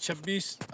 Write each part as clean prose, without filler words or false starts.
26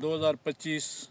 2025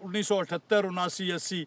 1978, 79, 80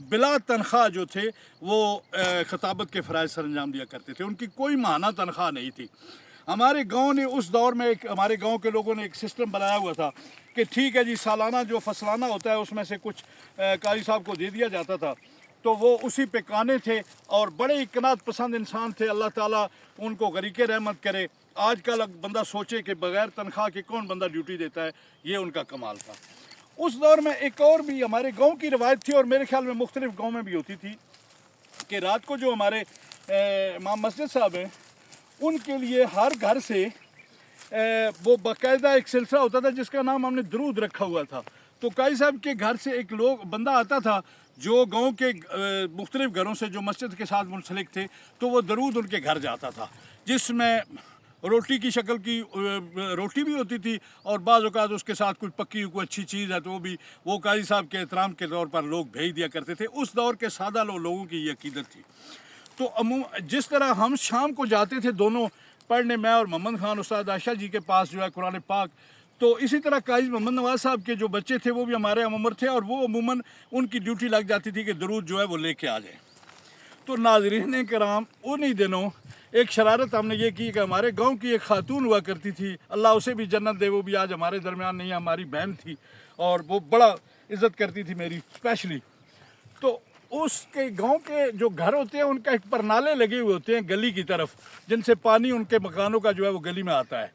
بلا تنخواہ جو تھے وہ خطابت کے فرائض سر انجام دیا کرتے تھے. ان کی کوئی ماہانہ تنخواہ نہیں تھی. ہمارے گاؤں نے اس دور میں ہمارے گاؤں کے لوگوں نے ایک سسٹم بنایا ہوا تھا کہ ٹھیک ہے جی سالانہ جو فصلانہ ہوتا ہے اس میں سے کچھ قاضی صاحب کو دے دیا جاتا تھا, تو وہ اسی پہ کانے تھے اور بڑے ہی قناعت پسند انسان تھے. اللہ تعالیٰ ان کو غریق رحمت کرے. آج کل بندہ سوچے کہ بغیر تنخواہ کے کون بندہ ڈیوٹی دیتا ہے, یہ ان کا کمال تھا. اس دور میں ایک اور بھی ہمارے گاؤں کی روایت تھی اور میرے خیال میں مختلف گاؤں میں بھی ہوتی تھی کہ رات کو جو ہمارے امام مسجد صاحب ہیں ان کے لیے ہر گھر سے وہ باقاعدہ ایک سلسلہ ہوتا تھا جس کا نام ہم نے درود رکھا ہوا تھا. تو قاضی صاحب کے گھر سے ایک بندہ آتا تھا جو گاؤں کے مختلف گھروں سے جو مسجد کے ساتھ منسلک تھے, تو وہ درود ان کے گھر جاتا تھا جس میں روٹی کی شکل کی روٹی بھی ہوتی تھی اور بعض اوقات اس کے ساتھ کوئی پکی کوئی اچھی چیز ہے تو وہ قاضی صاحب کے احترام کے طور پر لوگ بھیج دیا کرتے تھے. اس دور کے سادہ لوگوں کی یہ عقیدت تھی. تو جس طرح ہم شام کو جاتے تھے دونوں پڑھنے, میں اور محمد خان استاد عائشہ جی کے پاس جو ہے قرآن پاک, تو اسی طرح قاضی محمد نواز صاحب کے جو بچے تھے وہ بھی ہمارے ہم عمر تھے اور وہ عموماً ان کی ڈیوٹی لگ جاتی تھی کہ درود جو ہے وہ لے کے آ جائیں. تو ناظرین کرام انہی دنوں ایک شرارت ہم نے یہ کی کہ ہمارے گاؤں کی ایک خاتون ہوا کرتی تھی, اللہ اسے بھی جنت دے, وہ بھی آج ہمارے درمیان نہیں ہے, ہماری بہن تھی اور وہ بڑا عزت کرتی تھی میری اسپیشلی. تو اس کے گاؤں کے جو گھر ہوتے ہیں ان کا ایک پرنالے لگے ہوئے ہوتے ہیں گلی کی طرف جن سے پانی ان کے مکانوں کا جو ہے وہ گلی میں آتا ہے.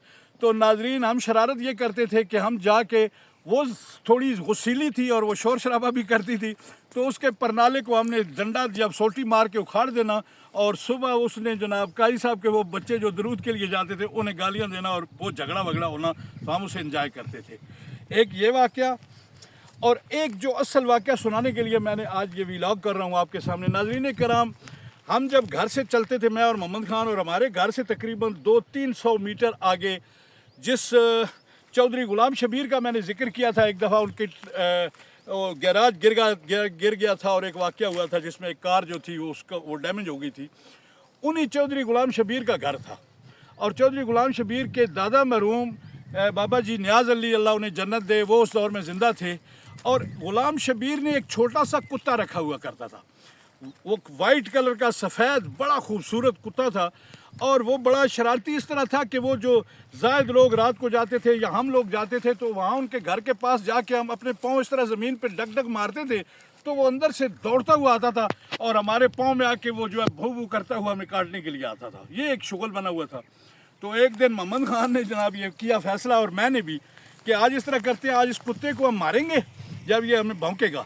تو ناظرین ہم شرارت یہ کرتے تھے کہ ہم جا کے, وہ تھوڑی غسیلی تھی اور وہ شور شرابہ بھی کرتی تھی, تو اس کے پرنالے کو ہم نے ڈنڈا جب سوٹی مار کے اکھاڑ دینا اور صبح اس نے جناب قاضی صاحب کے وہ بچے جو درود کے لیے جاتے تھے انہیں گالیاں دینا اور وہ جھگڑا وگڑا ہونا, تو ہم اسے انجوائے کرتے تھے. ایک یہ واقعہ, اور ایک جو اصل واقعہ سنانے کے لیے میں نے آج یہ ویلاگ کر رہا ہوں آپ کے سامنے. ناظرین کرام ہم جب گھر سے چلتے تھے, میں اور محمد خان, اور ہمارے گھر سے تقریباً 200-300 میٹر آگے جس چودھری غلام شبیر کا میں نے ذکر کیا تھا, ایک دفعہ ان کی گیراج گر گیا تھا اور ایک واقعہ ہوا تھا جس میں ایک کار جو تھی وہ ڈیمیج ہو گئی تھی, انہی چودھری غلام شبیر کا گھر تھا. اور چودھری غلام شبیر کے دادا مرحوم بابا جی نیاز علی اللہ انہیں جنت دے, وہ اس دور میں زندہ تھے. اور غلام شبیر نے ایک چھوٹا سا کتا رکھا ہوا کرتا تھا, وہ وائٹ کلر کا سفید بڑا خوبصورت کتا تھا, اور وہ بڑا شرارتی اس طرح تھا کہ وہ جو زائد لوگ رات کو جاتے تھے یا ہم لوگ جاتے تھے تو وہاں ان کے گھر کے پاس جا کے ہم اپنے پاؤں اس طرح زمین پہ ڈگ ڈگ مارتے تھے تو وہ اندر سے دوڑتا ہوا آتا تھا اور ہمارے پاؤں میں آ کے وہ جو ہے بھو بھو کرتا ہوا ہمیں کاٹنے کے لیے آتا تھا. یہ ایک شغل بنا ہوا تھا. تو ایک دن محمد خان نے جناب یہ کیا فیصلہ, اور میں نے بھی, کہ آج اس طرح کرتے ہیں, آج اس کتے کو ہم ماریں گے, جب یہ ہمیں بھونکے گا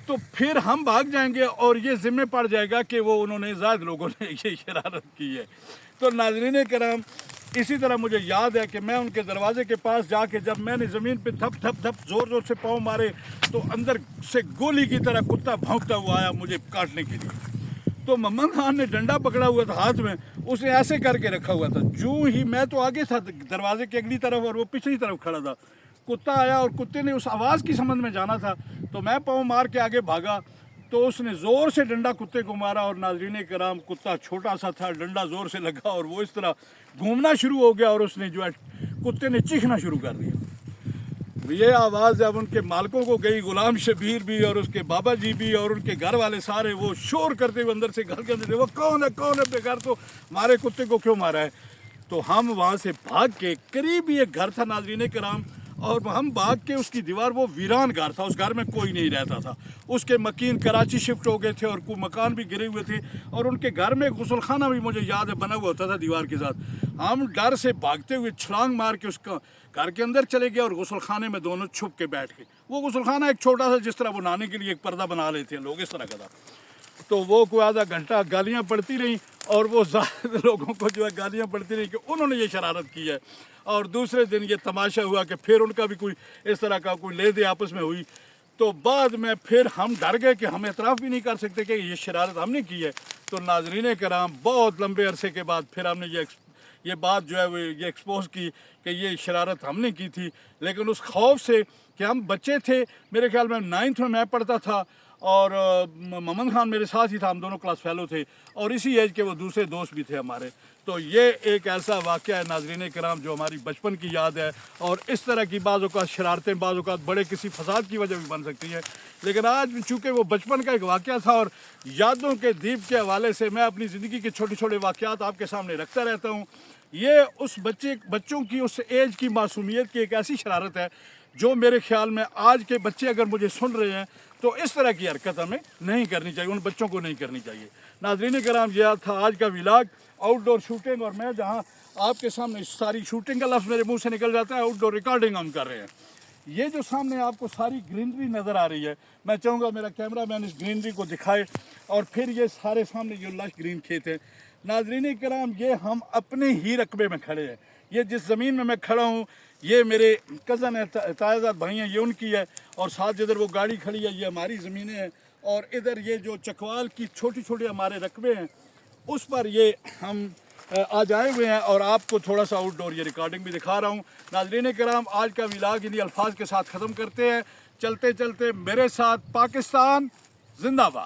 تو پھر ہم بھاگ جائیں گے اور یہ ذمہ پڑ جائے گا کہ وہ انہوں نے زائد لوگوں نے یہ شرارت کی ہے. تو ناظرین کرام اسی طرح مجھے یاد ہے کہ میں ان کے دروازے کے پاس جا کے جب میں نے زمین پہ دھپ دھپ دھپ زور زور سے پاؤں مارے تو اندر سے گولی کی طرح کتا بھونکتا ہوا آیا مجھے کاٹنے کے لیے. تو محمد خان نے ڈنڈا پکڑا ہوا تھا ہاتھ میں, اس نے ایسے کر کے رکھا ہوا تھا, جو ہی میں تو آگے تھا دروازے کی اگلی طرف اور وہ پچھلی طرف کھڑا تھا, کتا آیا اور کتے نے اس آواز کی سمجھ میں جانا تھا تو میں پاؤں مار کے آگے بھاگا تو اس نے زور سے ڈنڈا کتے کو مارا. اور ناظرین کرام کتا چھوٹا سا تھا, ڈنڈا زور سے لگا اور وہ اس طرح گھومنا شروع ہو گیا اور اس نے جو ہے کتے نے چیخنا شروع کر دیا. یہ آواز جب ان کے مالکوں کو گئی, غلام شبیر بھی اور اس کے بابا جی بھی اور ان کے گھر والے سارے وہ شور کرتے ہوئے اندر سے گھر کے اندر, وہ کون ہے اپنے گھر, تو ہمارے کتے کو کیوں مارا ہے. تو ہم وہاں سے بھاگ کے, قریب ہی ایک گھر تھا ناظرین کرام, اور ہم بھاگ کے اس کی دیوار, وہ ویران گھر تھا, اس گھر میں کوئی نہیں رہتا تھا, اس کے مکین کراچی شفٹ ہو گئے تھے اور کوئی مکان بھی گرے ہوئے تھے, اور ان کے گھر میں غسل خانہ بھی مجھے یاد ہے بنا ہوا ہوتا تھا دیوار کے ساتھ. ہم ڈر سے بھاگتے ہوئے چھلانگ مار کے اس کا گھر کے اندر چلے گئے اور غسل خانے میں دونوں چھپ کے بیٹھ گئے. وہ غسل خانہ ایک چھوٹا سا جس طرح وہ نہانے کے لیے ایک پردہ بنا لیتے ہیں لوگ, اس طرح کا تھا. تو وہ کوئی آدھا گھنٹہ گالیاں پڑتی رہیں اور وہ زائد لوگوں کو جو ہے گالیاں پڑتی رہیں کہ انہوں نے یہ شرارت کی ہے. اور دوسرے دن یہ تماشا ہوا کہ پھر ان کا بھی کوئی اس طرح کا کوئی لے دے آپس میں ہوئی. تو بعد میں پھر ہم ڈر گئے کہ ہم اعتراف بھی نہیں کر سکتے کہ یہ شرارت ہم نے کی ہے. تو ناظرین کرام بہت لمبے عرصے کے بعد پھر ہم نے یہ بات جو ہے وہ یہ ایکسپوز کی کہ یہ شرارت ہم نے کی تھی. لیکن اس خوف سے کہ ہم بچے تھے, میرے خیال میں 9th میں پڑھتا تھا اور محمد خان میرے ساتھ ہی تھا, ہم دونوں کلاس فیلو تھے, اور اسی ایج کے وہ دوسرے دوست بھی تھے ہمارے. تو یہ ایک ایسا واقعہ ہے ناظرین کرام جو ہماری بچپن کی یاد ہے, اور اس طرح کی بعض اوقات شرارتیں بعض اوقات بڑے کسی فساد کی وجہ بھی بن سکتی ہے. لیکن آج چونکہ وہ بچپن کا ایک واقعہ تھا, اور یادوں کے دیپ کے حوالے سے میں اپنی زندگی کے چھوٹے چھوٹے واقعات آپ کے سامنے رکھتا رہتا ہوں. یہ اس بچوں کی اس ایج کی معصومیت کی ایک ایسی شرارت ہے جو میرے خیال میں آج کے بچے اگر مجھے سن رہے ہیں تو اس طرح کی حرکت ہمیں نہیں کرنی چاہیے, ان بچوں کو نہیں کرنی چاہیے. ناظرین کرام, یہ تھا آج کا ولاگ, آؤٹ ڈور شوٹنگ, اور میں جہاں آپ کے سامنے ساری شوٹنگ کا لفظ میرے منہ سے نکل جاتا ہے, آؤٹ ڈور ریکارڈنگ ہم کر رہے ہیں. یہ جو سامنے آپ کو ساری گرینری نظر آ رہی ہے, میں چاہوں گا میرا کیمرہ مین اس گرینری کو دکھائے, اور پھر یہ سارے سامنے جو لش گرین کھیت ہیں. ناظرین کرام, یہ ہم اپنے ہی رقبے میں کھڑے ہیں. یہ جس زمین میں کھڑا ہوں یہ میرے کزن ہیں, تائزاد بھائی ہیں, یہ ان کی ہے, اور ساتھ جدھر وہ گاڑی کھڑی ہے یہ ہماری زمینیں ہیں, اور ادھر یہ جو چکوال کی چھوٹی چھوٹی ہمارے رقبے ہیں اس پر یہ ہم آج آئے ہوئے ہیں, اور آپ کو تھوڑا سا آؤٹ ڈور یہ ریکارڈنگ بھی دکھا رہا ہوں. ناظرین کرام, آج کا ولاگ انہی الفاظ کے ساتھ ختم کرتے ہیں. چلتے چلتے میرے ساتھ, پاکستان زندہ باد.